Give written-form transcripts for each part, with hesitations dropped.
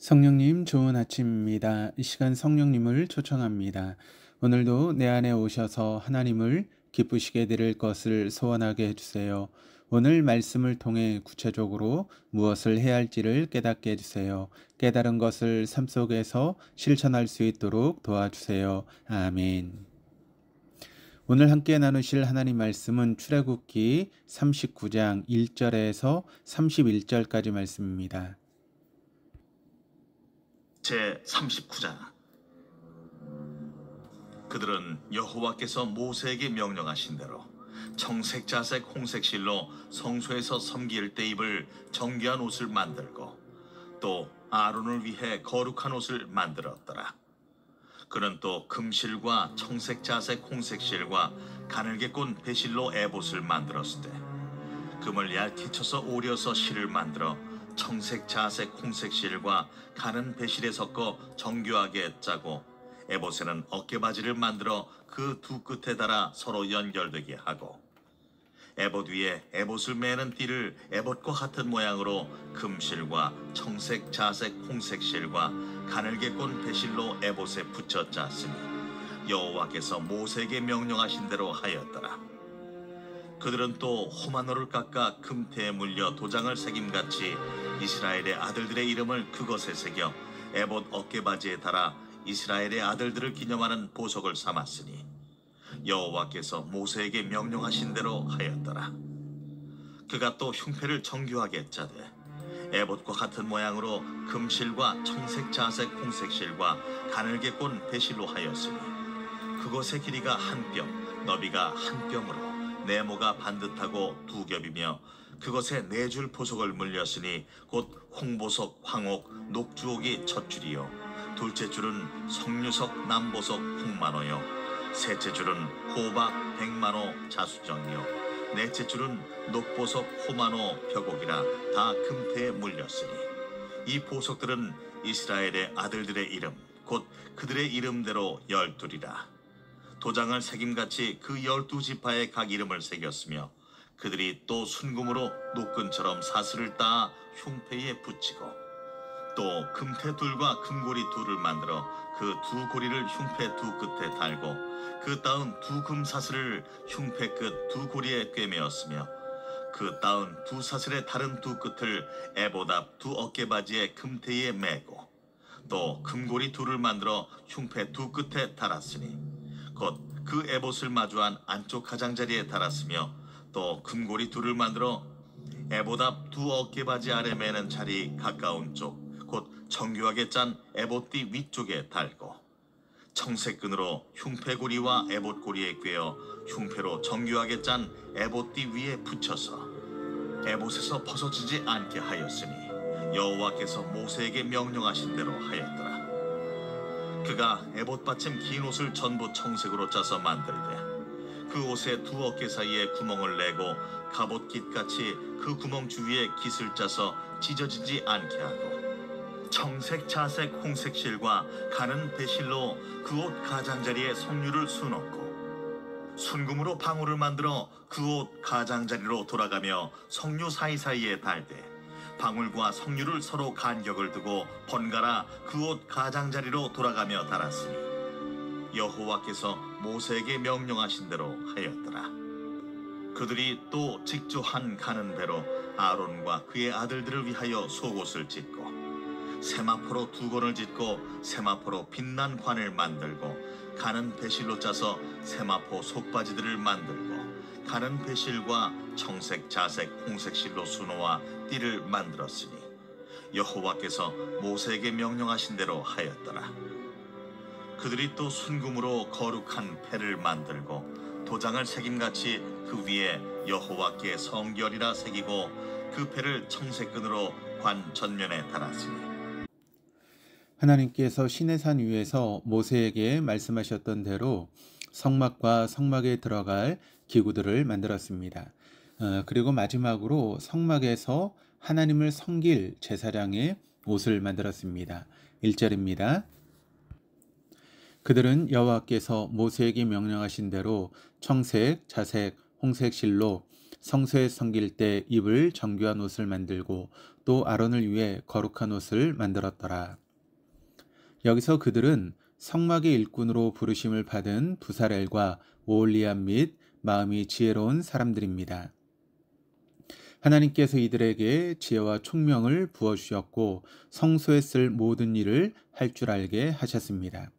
성령님 좋은 아침입니다. 이 시간 성령님을 초청합니다. 오늘도 내 안에 오셔서 하나님을 기쁘시게 드릴 것을 소원하게 해주세요. 오늘 말씀을 통해 구체적으로 무엇을 해야 할지를 깨닫게 해주세요. 깨달은 것을 삶 속에서 실천할 수 있도록 도와주세요. 아멘. 오늘 함께 나누실 하나님 말씀은 출애굽기 39장 1절에서 31절까지 말씀입니다. 제 39장. 그들은 여호와께서 모세에게 명령하신 대로 청색, 자색, 홍색 실로 성소에서 섬길 때 입을 정결한 옷을 만들고 또 아론을 위해 거룩한 옷을 만들었더라. 그는 또 금실과 청색, 자색, 홍색 실과 가늘게 꼰 배실로 에봇을 만들었을 때 금을 얇게 쳐서 오려서 실을 만들어 청색, 자색, 홍색 실과 가는 배실에 섞어 정교하게 짜고 에봇에는 어깨바지를 만들어 그 두 끝에 달아 서로 연결되게 하고 에봇 위에 에봇을 매는 띠를 에봇과 같은 모양으로 금실과 청색, 자색, 홍색 실과 가늘게 꼰 배실로 에봇에 붙여 짰으니 여호와께서 모세에게 명령하신 대로 하였더라. 그들은 또 호마노를 깎아 금태에 물려 도장을 새김같이 이스라엘의 아들들의 이름을 그것에 새겨 에봇 어깨바지에 달아 이스라엘의 아들들을 기념하는 보석을 삼았으니 여호와께서 모세에게 명령하신 대로 하였더라. 그가 또 흉패를 정교하게 짜되 에봇과 같은 모양으로 금실과 청색, 자색, 홍색 실과 가늘게 꼰 배실로 하였으니 그것의 길이가 한 뼘, 너비가 한 뼘으로 네모가 반듯하고 두 겹이며 그것에 네 줄 보석을 물렸으니 곧 홍보석, 황옥, 녹주옥이 첫 줄이요 둘째 줄은 석류석, 남보석, 홍만호요 셋째 줄은 호박, 백만호, 자수정이요 넷째 줄은 녹보석, 호만호, 벽옥이라 다 금태에 물렸으니 이 보석들은 이스라엘의 아들들의 이름 곧 그들의 이름대로 12이라. 도장을 새김같이 그 12지파의 각 이름을 새겼으며 그들이 또 순금으로 노끈처럼 사슬을 따 흉패에 붙이고 또 금태 둘과 금고리 둘을 만들어 그 두 고리를 흉패 두 끝에 달고 그 따은 두 금사슬을 흉패 끝 두 고리에 꿰매었으며 그 따은 두 사슬의 다른 두 끝을 에봇 앞 두 어깨바지의 금태에 매고 또 금고리 둘을 만들어 흉패 두 끝에 달았으니 곧 그 에봇을 마주한 안쪽 가장자리에 달았으며 또 금고리 둘을 만들어 에봇 앞 두 어깨바지 아래 매는 자리 가까운 쪽 곧 정교하게 짠 에봇띠 위쪽에 달고 청색끈으로 흉패고리와 에봇고리에 꿰어 흉패로 정교하게 짠 에봇띠 위에 붙여서 에봇에서 벗어지지 않게 하였으니 여호와께서 모세에게 명령하신 대로 하였더라. 그가 에봇 받침 긴 옷을 전부 청색으로 짜서 만들되 그 옷의 두 어깨 사이에 구멍을 내고 갑옷깃같이 그 구멍 주위에 깃을 짜서 찢어지지 않게 하고 청색, 자색, 홍색 실과 가는 배실로 그 옷 가장자리에 석류를 수놓고 순금으로 방울을 만들어 그 옷 가장자리로 돌아가며 석류 사이사이에 달되 방울과 석류를 서로 간격을 두고 번갈아 그 옷 가장자리로 돌아가며 달았으니 여호와께서 모세에게 명령하신 대로 하였더라. 그들이 또 직조한 가는 배로 아론과 그의 아들들을 위하여 속옷을 짓고 세마포로 두 건을 짓고 세마포로 빛난 관을 만들고 가는 배실로 짜서 세마포 속바지들을 만들고 가는 배실과 청색, 자색, 홍색 실로 수놓아 띠를 만들었으니 여호와께서 모세에게 명령하신 대로 하였더라. 그들이 또 순금으로 거룩한 패를 만들고 도장을 새김같이 그 위에 여호와께 성결이라 새기고 그 패를 청색끈으로 관 전면에 달았으니 하나님께서 시내산 위에서 모세에게 말씀하셨던 대로 성막과 성막에 들어갈 기구들을 만들었습니다. 그리고 마지막으로 성막에서 하나님을 섬길 제사장의 옷을 만들었습니다. 1절입니다. 그들은 여호와께서 모세에게 명령하신 대로 청색, 자색, 홍색 실로 성소에 섬길 때 입을 정교한 옷을 만들고 또 아론을 위해 거룩한 옷을 만들었더라. 여기서 그들은 성막의 일꾼으로 부르심을 받은 부살엘과 오홀리압 및 마음이 지혜로운 사람들입니다. 하나님께서 이들에게 지혜와 총명을 부어주셨고 성소에 쓸 모든 일을 할 줄 알게 하셨습니다.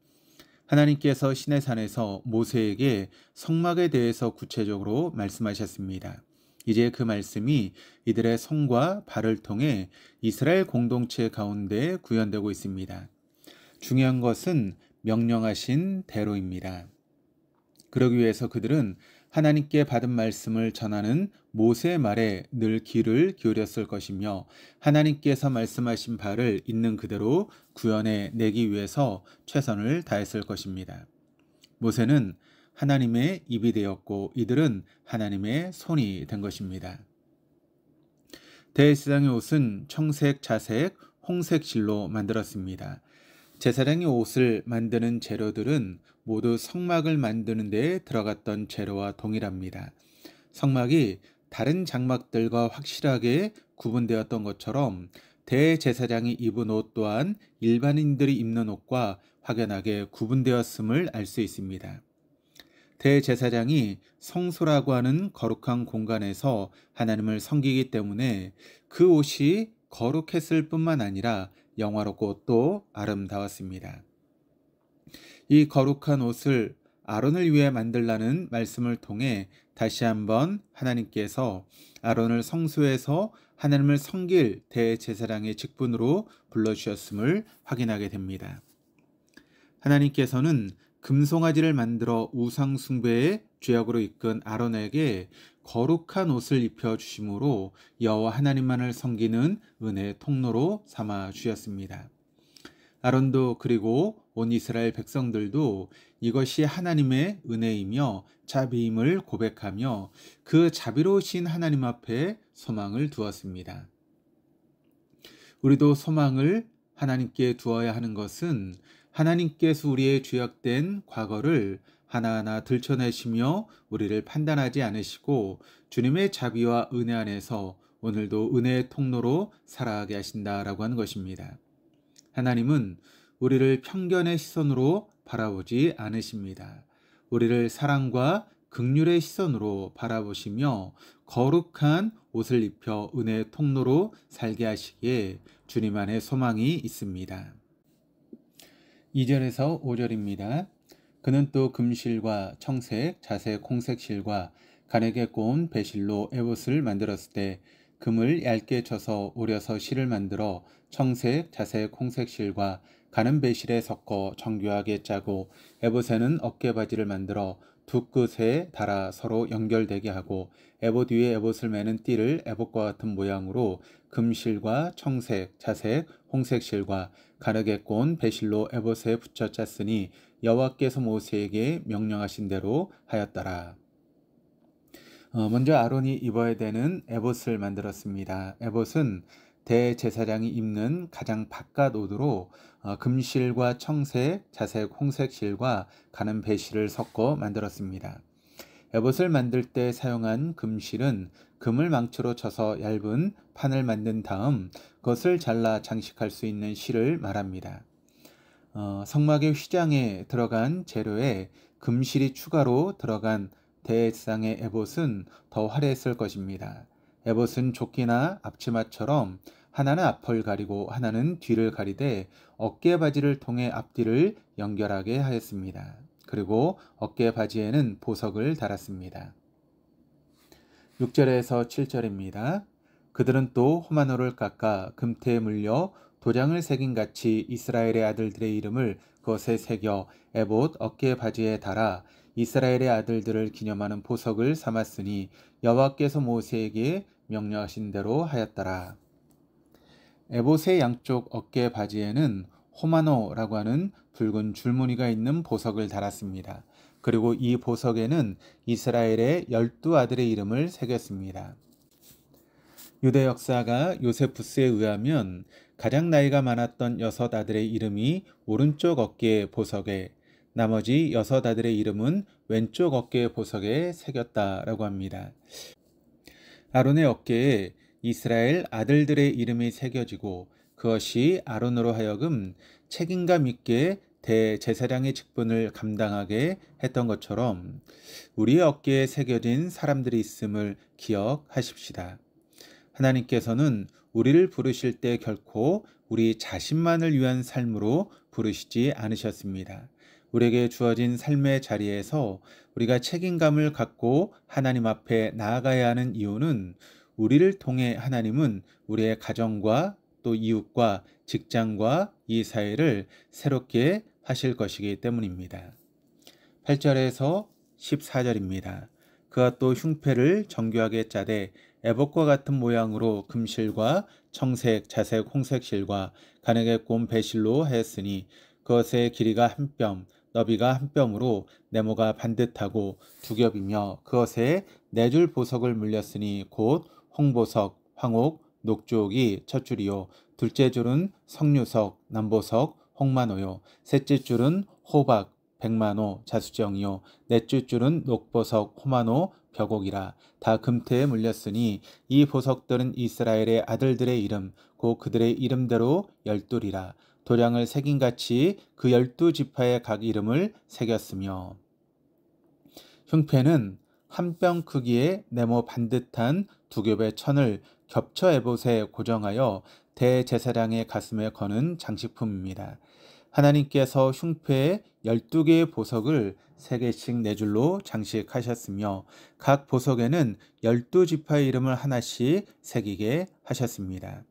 하나님께서 시내산에서 모세에게 성막에 대해서 구체적으로 말씀하셨습니다. 이제 그 말씀이 이들의 손과 발을 통해 이스라엘 공동체 가운데 구현되고 있습니다. 중요한 것은 명령하신 대로입니다. 그러기 위해서 그들은 하나님께 받은 말씀을 전하는 모세의 말에 늘 귀를 기울였을 것이며 하나님께서 말씀하신 바를 있는 그대로 구현해 내기 위해서 최선을 다했을 것입니다. 모세는 하나님의 입이 되었고 이들은 하나님의 손이 된 것입니다. 대제사장의 옷은 청색, 자색, 홍색 실로 만들었습니다. 제사장의 옷을 만드는 재료들은 모두 성막을 만드는 데 들어갔던 재료와 동일합니다. 성막이 다른 장막들과 확실하게 구분되었던 것처럼 대제사장이 입은 옷 또한 일반인들이 입는 옷과 확연하게 구분되었음을 알 수 있습니다. 대제사장이 성소라고 하는 거룩한 공간에서 하나님을 섬기기 때문에 그 옷이 거룩했을 뿐만 아니라 영화롭고 또 아름다웠습니다. 이 거룩한 옷을 아론을 위해 만들라는 말씀을 통해 다시 한번 하나님께서 아론을 성소에서 하나님을 섬길 대제사장의 직분으로 불러주셨음을 확인하게 됩니다. 하나님께서는 금송아지를 만들어 우상 숭배의 죄악으로 이끈 아론에게 거룩한 옷을 입혀주심으로 여호와 하나님만을 섬기는 은혜의 통로로 삼아 주셨습니다. 아론도 그리고 온 이스라엘 백성들도 이것이 하나님의 은혜이며 자비임을 고백하며 그 자비로우신 하나님 앞에 소망을 두었습니다. 우리도 소망을 하나님께 두어야 하는 것은 하나님께서 우리의 죄악된 과거를 하나하나 들춰내시며 우리를 판단하지 않으시고 주님의 자비와 은혜 안에서 오늘도 은혜의 통로로 살아가게 하신다라고 하는 것입니다. 하나님은 우리를 편견의 시선으로 바라보지 않으십니다. 우리를 사랑과 긍휼의 시선으로 바라보시며 거룩한 옷을 입혀 은혜의 통로로 살게 하시기에 주님 안에 소망이 있습니다. 2절에서 5절입니다. 그는 또 금실과 청색, 자색, 홍색 실과 가죽에 꼬은 배실로 에봇을 만들었을 때 금을 얇게 쳐서 오려서 실을 만들어 청색, 자색, 홍색 실과 가는 배실에 섞어 정교하게 짜고 에봇에는 어깨바지를 만들어 두 끝에 달아 서로 연결되게 하고 에봇 위에 에봇을 매는 띠를 에봇과 같은 모양으로 금실과 청색, 자색, 홍색 실과 가죽에 꼬은 배실로 에봇에 붙여 짰으니 여호와께서 모세에게 명령하신 대로 하였더라. 먼저 아론이 입어야 되는 에봇을 만들었습니다. 에봇은 대제사장이 입는 가장 바깥 옷으로 금실과 청색, 자색, 홍색 실과 가는 배실을 섞어 만들었습니다. 에봇을 만들 때 사용한 금실은 금을 망치로 쳐서 얇은 판을 만든 다음 그것을 잘라 장식할 수 있는 실을 말합니다. 성막의 휘장에 들어간 재료에 금실이 추가로 들어간 대제사장의 에봇은 더 화려했을 것입니다. 에봇은 조끼나 앞치마처럼 하나는 앞을 가리고 하나는 뒤를 가리되 어깨바지를 통해 앞뒤를 연결하게 하였습니다. 그리고 어깨바지에는 보석을 달았습니다. 6절에서 7절입니다. 그들은 또 호마노를 깎아 금태에 물려 도장을 새긴 같이 이스라엘의 아들들의 이름을 그것에 새겨 에봇 어깨바지에 달아 이스라엘의 아들들을 기념하는 보석을 삼았으니 여호와께서 모세에게 명령하신 대로 하였더라. 에봇의 양쪽 어깨 바지에는 호마노라고 하는 붉은 줄무늬가 있는 보석을 달았습니다. 그리고 이 보석에는 이스라엘의 12아들의 이름을 새겼습니다. 유대 역사가 요세푸스에 의하면 가장 나이가 많았던 6아들의 이름이 오른쪽 어깨 보석에, 나머지 6아들의 이름은 왼쪽 어깨 보석에 새겼다라고 합니다. 아론의 어깨에 이스라엘 아들들의 이름이 새겨지고 그것이 아론으로 하여금 책임감 있게 대제사장의 직분을 감당하게 했던 것처럼 우리의 어깨에 새겨진 사람들이 있음을 기억하십시다. 하나님께서는 우리를 부르실 때 결코 우리 자신만을 위한 삶으로 부르시지 않으셨습니다. 우리에게 주어진 삶의 자리에서 우리가 책임감을 갖고 하나님 앞에 나아가야 하는 이유는 우리를 통해 하나님은 우리의 가정과 또 이웃과 직장과 이 사회를 새롭게 하실 것이기 때문입니다. 8절에서 14절입니다. 그가 또 흉패를 정교하게 짜되 애복과 같은 모양으로 금실과 청색, 자색, 홍색 실과 가죽에 꼰 배실로 하였으니 그것의 길이가 한 뼘, 너비가 한 뼘으로 네모가 반듯하고 두 겹이며 그것에 네 줄 보석을 물렸으니 곧 홍보석, 황옥, 녹주옥이 첫 줄이요 둘째 줄은 석류석, 남보석, 홍만호요 셋째 줄은 호박, 백만호, 자수정이요 넷째 줄은 녹보석, 호만호, 벽옥이라 다 금태에 물렸으니 이 보석들은 이스라엘의 아들들의 이름 곧 그들의 이름대로 12이라 도량을 새긴같이 그 12지파의 각 이름을 새겼으며 흉패는 한 뼘 크기의 네모 반듯한 두 겹의 천을 겹쳐 에봇에 고정하여 대제사장의 가슴에 거는 장식품입니다. 하나님께서 흉패에 12개의 보석을 3개씩 4줄로 장식하셨으며 각 보석에는 12지파의 이름을 하나씩 새기게 하셨습니다.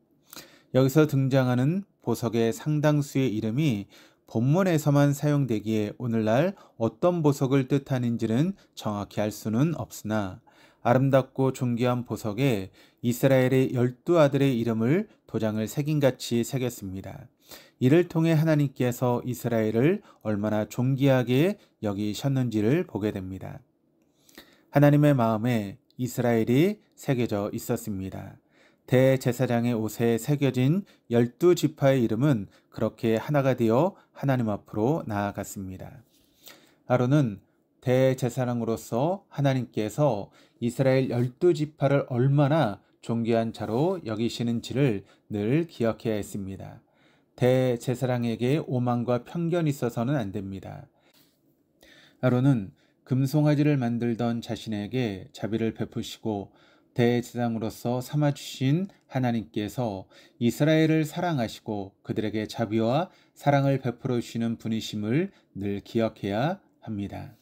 여기서 등장하는 보석의 상당수의 이름이 본문에서만 사용되기에 오늘날 어떤 보석을 뜻하는지는 정확히 알 수는 없으나 아름답고 존귀한 보석에 이스라엘의 12아들의 이름을 도장을 새긴같이 새겼습니다. 이를 통해 하나님께서 이스라엘을 얼마나 존귀하게 여기셨는지를 보게 됩니다. 하나님의 마음에 이스라엘이 새겨져 있었습니다. 대제사장의 옷에 새겨진 12지파의 이름은 그렇게 하나가 되어 하나님 앞으로 나아갔습니다. 아론은 대제사장으로서 하나님께서 이스라엘 12지파를 얼마나 존귀한 자로 여기시는지를 늘 기억해야 했습니다. 대제사장에게 오만과 편견이 있어서는 안 됩니다. 아론은 금송아지를 만들던 자신에게 자비를 베푸시고 대제사장으로서 삼아주신 하나님께서 이스라엘을 사랑하시고 그들에게 자비와 사랑을 베풀어 주시는 분이심을 늘 기억해야 합니다.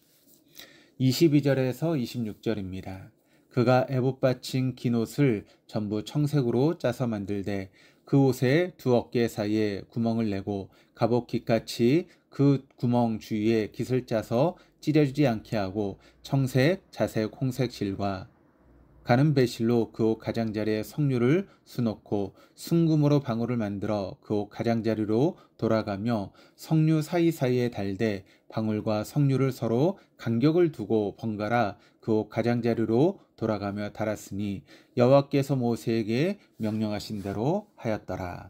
22절에서 26절입니다. 그가 에봇 받친 긴 옷을 전부 청색으로 짜서 만들되 그 옷의 두 어깨 사이에 구멍을 내고 갑옷 깃같이 그 구멍 주위에 깃을 짜서 찢어지지 않게 하고 청색, 자색, 홍색 실과 가는 배실로 그 옷 가장자리에 석류를 수놓고 순금으로 방울을 만들어 그 옷 가장자리로 돌아가며 석류 사이사이에 달되 방울과 석류를 서로 간격을 두고 번갈아 그 옷 가장자리로 돌아가며 달았으니 여호와께서 모세에게 명령하신 대로 하였더라.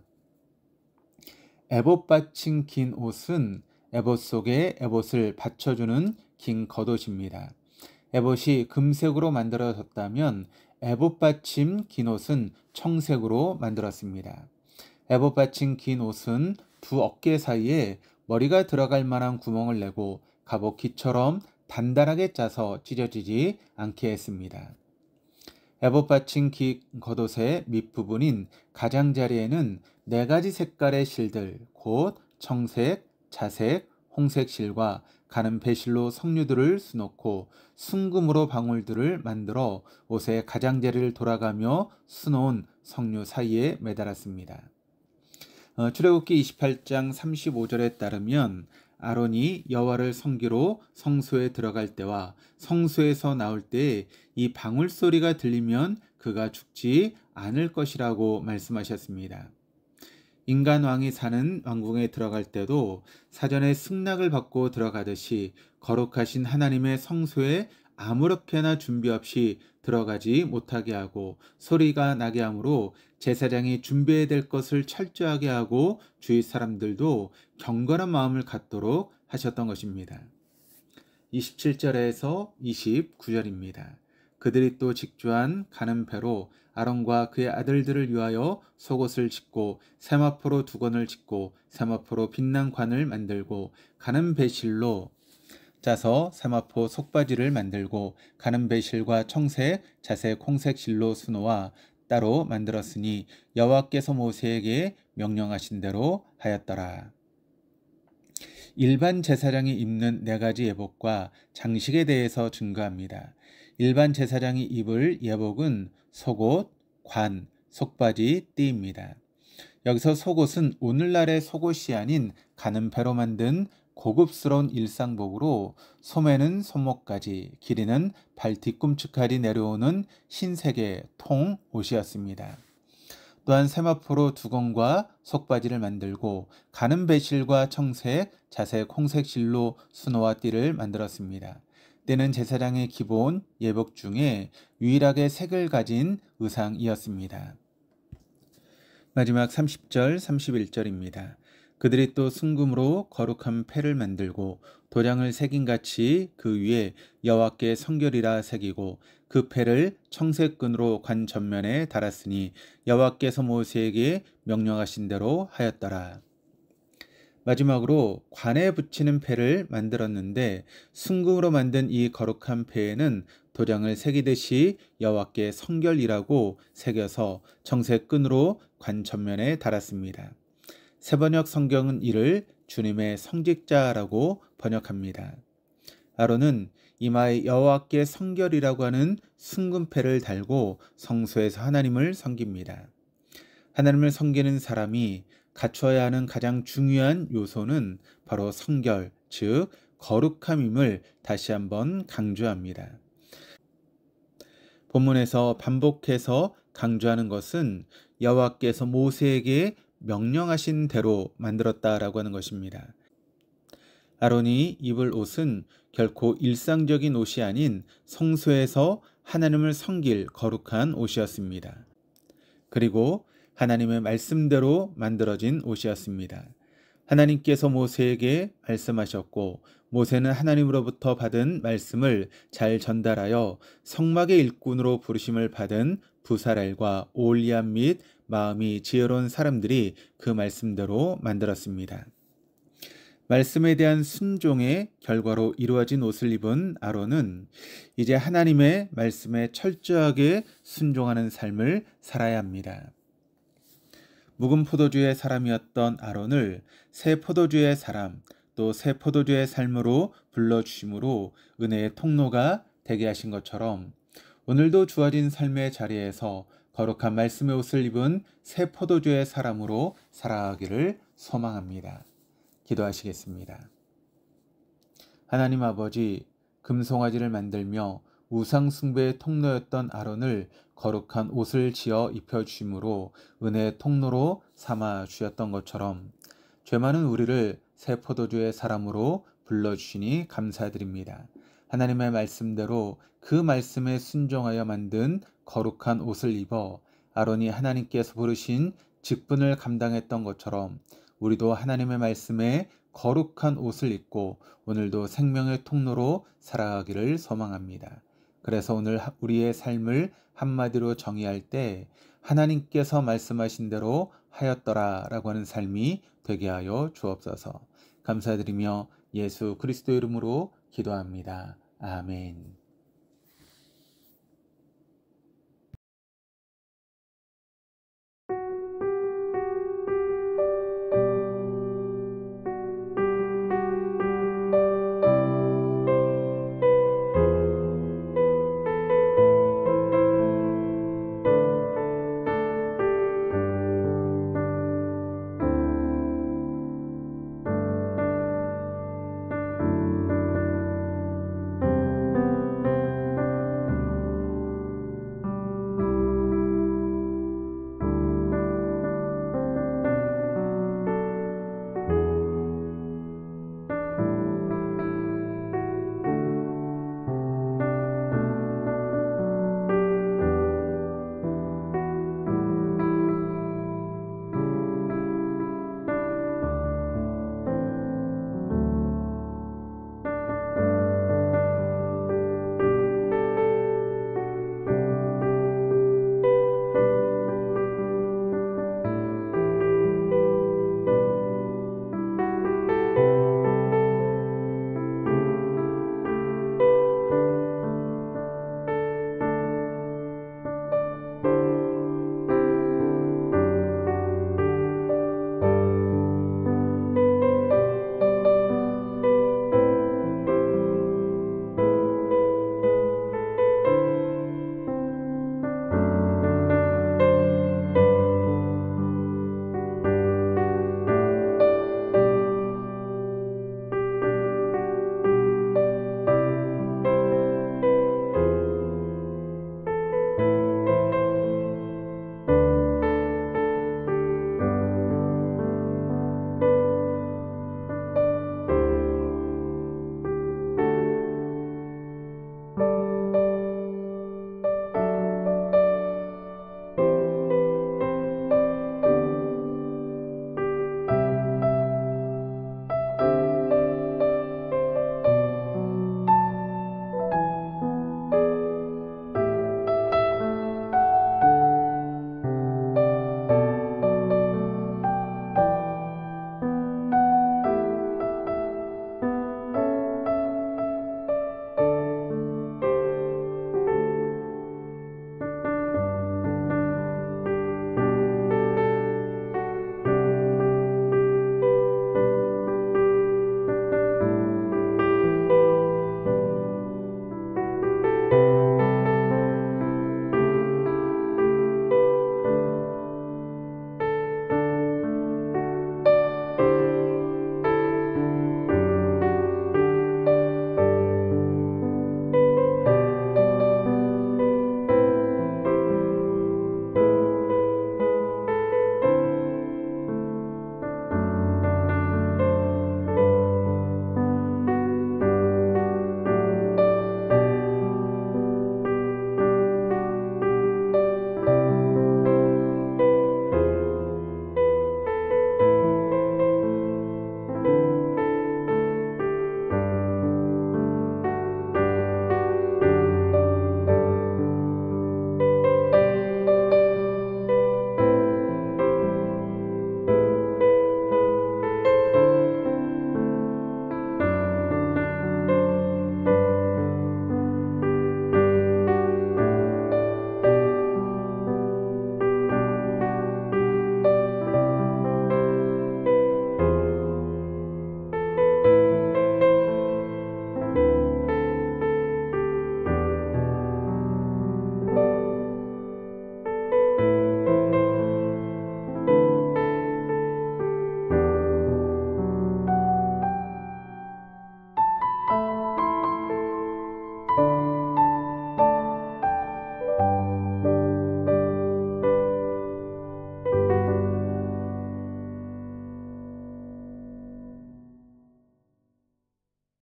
에봇 받친 긴 옷은 에봇 속에 에봇을 받쳐주는 긴 겉옷입니다. 에봇이 금색으로 만들어졌다면 에봇 받침 긴 옷은 청색으로 만들었습니다. 에봇 받침 긴 옷은 두 어깨 사이에 머리가 들어갈 만한 구멍을 내고 갑옷 깃처럼 단단하게 짜서 찢어지지 않게 했습니다. 에봇 받침 긴 겉옷의 밑부분인 가장자리에는 4가지 색깔의 실들, 곧 청색, 자색, 홍색 실과 가는 배실로 석류들을 수놓고 순금으로 방울들을 만들어 옷의 가장자리를 돌아가며 수놓은 석류 사이에 매달았습니다. 출애굽기 28장 35절에 따르면 아론이 여호와를 섬기러 성소에 들어갈 때와 성소에서 나올 때에 이 방울 소리가 들리면 그가 죽지 않을 것이라고 말씀하셨습니다. 인간 왕이 사는 왕궁에 들어갈 때도 사전에 승낙을 받고 들어가듯이 거룩하신 하나님의 성소에 아무렇게나 준비 없이 들어가지 못하게 하고 소리가 나게 하므로 제사장이 준비해야 될 것을 철저하게 하고 주위 사람들도 경건한 마음을 갖도록 하셨던 것입니다. 27절에서 29절입니다. 그들이 또 직주한 가는 배로 아론과 그의 아들들을 위하여 속옷을 짓고 세마포로 두건을 짓고 세마포로 빛난 관을 만들고 가는 배실로 짜서 세마포 속바지를 만들고 가는 배실과 청색, 자색, 홍색 실로 수놓아 따로 만들었으니 여호와께서 모세에게 명령하신 대로 하였더라. 일반 제사장이 입는 4가지 예복과 장식에 대해서 증거합니다. 일반 제사장이 입을 예복은 속옷, 관, 속바지, 띠입니다. 여기서 속옷은 오늘날의 속옷이 아닌 가는 배로 만든 고급스러운 일상복으로 소매는 손목까지, 길이는 발 뒤꿈치까지 내려오는 흰색의 통 옷이었습니다. 또한 세마포로 두건과 속바지를 만들고 가는 배실과 청색, 자색, 홍색 실로 수노와 띠를 만들었습니다. 띠는 제사장의 기본 예복 중에 유일하게 색을 가진 의상이었습니다. 마지막 30절, 31절입니다. 그들이 또 순금으로 거룩한 패를 만들고 도장을 새김같이 그 위에 여호와께 성결이라 새기고 그 패를 청색끈으로 관 전면에 달았으니 여호와께서 모세에게 명령하신 대로 하였더라. 마지막으로 관에 붙이는 패를 만들었는데 순금으로 만든 이 거룩한 패에는 도장을 새기듯이 여호와께 성결이라고 새겨서 청색끈으로 관 전면에 달았습니다. 새번역 성경은 이를 주님의 성직자라고 번역합니다. 아론은 이마에 여호와께 성결이라고 하는 순금패를 달고 성소에서 하나님을 섬깁니다. 하나님을 섬기는 사람이 갖춰야 하는 가장 중요한 요소는 바로 성결, 즉 거룩함임을 다시 한번 강조합니다. 본문에서 반복해서 강조하는 것은 여호와께서 모세에게 명령하신 대로 만들었다라고 하는 것입니다. 아론이 입을 옷은 결코 일상적인 옷이 아닌 성소에서 하나님을 섬길 거룩한 옷이었습니다. 그리고 하나님의 말씀대로 만들어진 옷이었습니다. 하나님께서 모세에게 말씀하셨고 모세는 하나님으로부터 받은 말씀을 잘 전달하여 성막의 일꾼으로 부르심을 받은 부사렐과 오홀리압 및 마음이 지혜로운 사람들이 그 말씀대로 만들었습니다. 말씀에 대한 순종의 결과로 이루어진 옷을 입은 아론은 이제 하나님의 말씀에 철저하게 순종하는 삶을 살아야 합니다. 묵은 포도주의 사람이었던 아론을 새 포도주의 사람, 또 새 포도주의 삶으로 불러주심으로 은혜의 통로가 되게 하신 것처럼 오늘도 주어진 삶의 자리에서 거룩한 말씀의 옷을 입은 새 포도주의 사람으로 살아가기를 소망합니다. 기도하시겠습니다. 하나님 아버지, 금송아지를 만들며 우상 숭배의 통로였던 아론을 거룩한 옷을 지어 입혀주심으로 은혜의 통로로 삼아 주셨던 것처럼 죄 많은 우리를 새 포도주의 사람으로 불러주시니 감사드립니다. 하나님의 말씀대로 그 말씀에 순종하여 만든 거룩한 옷을 입어 아론이 하나님께서 부르신 직분을 감당했던 것처럼 우리도 하나님의 말씀에 거룩한 옷을 입고 오늘도 생명의 통로로 살아가기를 소망합니다. 그래서 오늘 우리의 삶을 한마디로 정의할 때 하나님께서 말씀하신 대로 하였더라 라고 하는 삶이 되게 하여 주옵소서. 감사드리며 예수 그리스도 이름으로 기도합니다. 아멘.